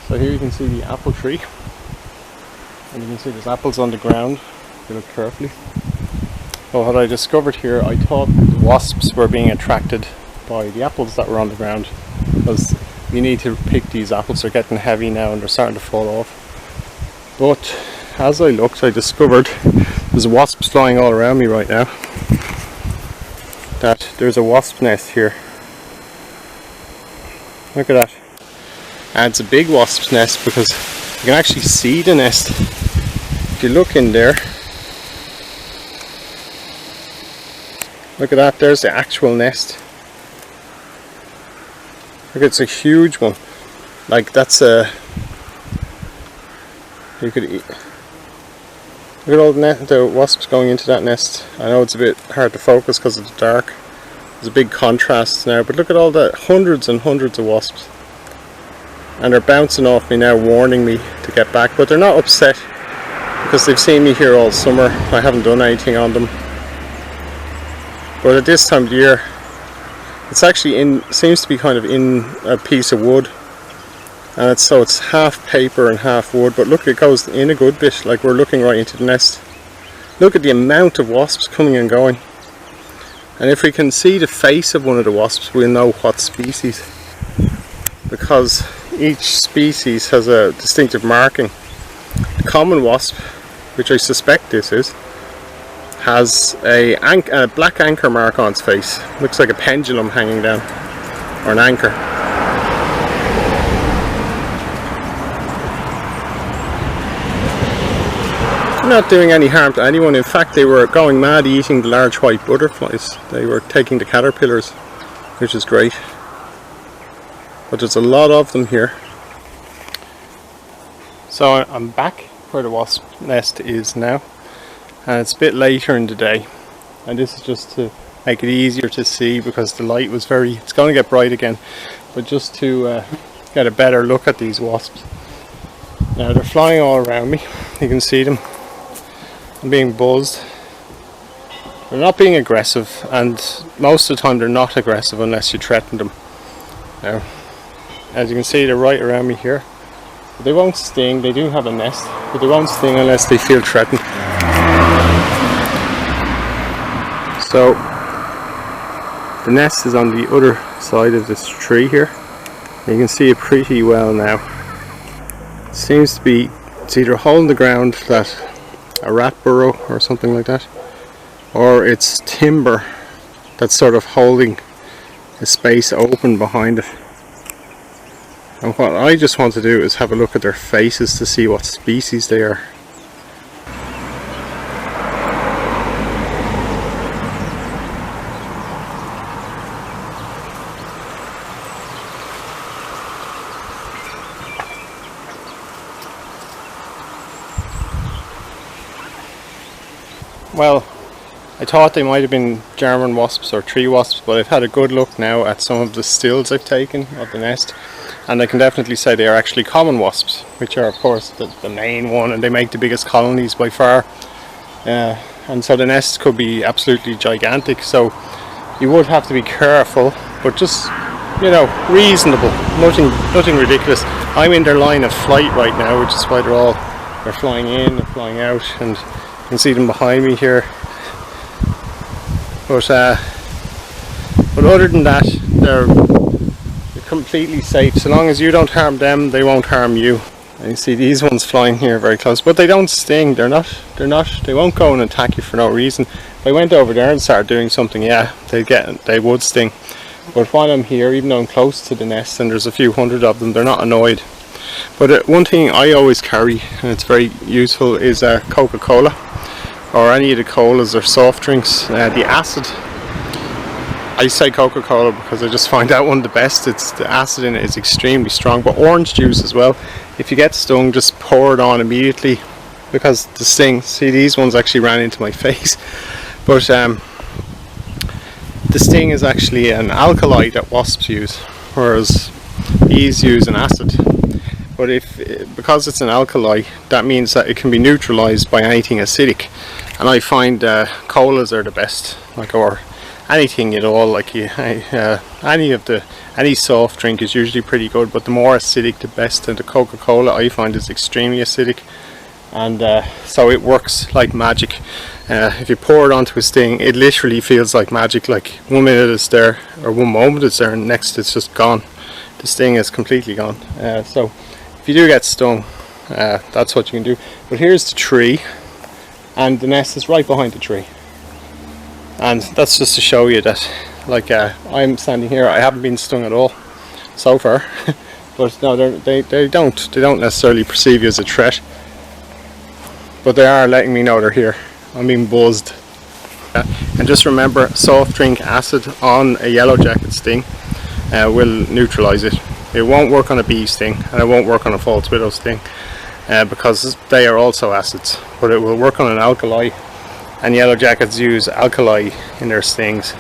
So here you can see the apple tree, and you can see there's apples on the ground if you look carefully. Well, what I discovered here, I thought the wasps were being attracted by the apples that were on the ground, because you need to pick these apples. They're getting heavy now and they're starting to fall off. But as I looked, I discovered there's wasps flying all around me right now. That there's a wasp nest here. Look at that. And it's a big wasp nest because you can actually see the nest. If you look in there, look at that, there's the actual nest. Look, it's a huge one. Like, that's a, you could eat. Look at all the wasps going into that nest. I know it's a bit hard to focus because it's dark. There's a big contrast now, but look at all the hundreds and hundreds of wasps. And they're bouncing off me now, warning me to get back, but they're not upset because they've seen me here all summer. I haven't done anything on them. But at this time of the year, it's actually seems to be kind of in a piece of wood, and it's half paper and half wood, but look, it goes in a good bit, like we're looking right into the nest. Look at the amount of wasps coming and going. And if we can see the face of one of the wasps, we'll know what species, because each species has a distinctive marking. The common wasp, which I suspect this is, has a black anchor mark on its face. Looks like a pendulum hanging down, or an anchor. They're not doing any harm to anyone. In fact, they were going mad eating the large white butterflies. They were taking the caterpillars, which is great. But there's a lot of them here. So I'm back where the wasp nest is now, and it's a bit later in the day, and this is just to make it easier to see because the light was it's going to get bright again, but just to get a better look at these wasps. Now they're flying all around me, you can see them. I'm being buzzed. They're not being aggressive, and most of the time they're not aggressive unless you threaten them. Now, as you can see, they're right around me here. But they won't sting. They do have a nest, but they won't sting unless they feel threatened. So the nest is on the other side of this tree here. You can see it pretty well now. It seems to be, it's either a hole in the ground, that a rat burrow or something like that, or it's timber that's sort of holding a space open behind it. And what I just want to do is have a look at their faces to see what species they are. Well, I thought they might have been German wasps or tree wasps, but I've had a good look now at some of the stills I've taken of the nest, and I can definitely say they are actually common wasps, which are of course the main one, and they make the biggest colonies by far. And so the nest could be absolutely gigantic, so you would have to be careful, but just, you know, reasonable, nothing ridiculous. I'm in their line of flight right now, which is why they're flying in, they're flying out, and you can see them behind me here. But other than that, they're completely safe. So long as you don't harm them, they won't harm you. And you see these ones flying here very close, but they don't sting. They won't go and attack you for no reason. If I went over there and started doing something, yeah, they would sting. But while I'm here, even though I'm close to the nest and there's a few hundred of them, they're not annoyed. But one thing I always carry, and it's very useful, is Coca-Cola, or any of the colas or soft drinks. The acid, I say Coca-Cola because I just find that one the best. The acid in it is extremely strong, but orange juice as well. If you get stung, just pour it on immediately, because the sting, see, these ones actually ran into my face, but the sting is actually an alkali that wasps use, whereas bees use an acid. But because it's an alkali, that means that it can be neutralized by anything acidic, and I find colas are the best, like, or anything at all, like any of the Any soft drink is usually pretty good, but the more acidic the best, and the Coca-Cola I find is extremely acidic, and so it works like magic. If you pour it onto a sting, it literally feels like magic. Like 1 minute it's there, or 1 moment it's there, and next it's just gone. The sting is completely gone. So if you do get stung, that's what you can do. But here's the tree, and the nest is right behind the tree, and that's just to show you that, like, I'm standing here, I haven't been stung at all so far. But no, they don't necessarily perceive you as a threat, but they are letting me know they're here. I'm being buzzed. And just remember, soft drink acid on a yellow jacket sting will neutralize it. It won't work on a bee sting, and it won't work on a false widow sting, because they are also acids, but it will work on an alkali, and yellow jackets use alkali in their stings.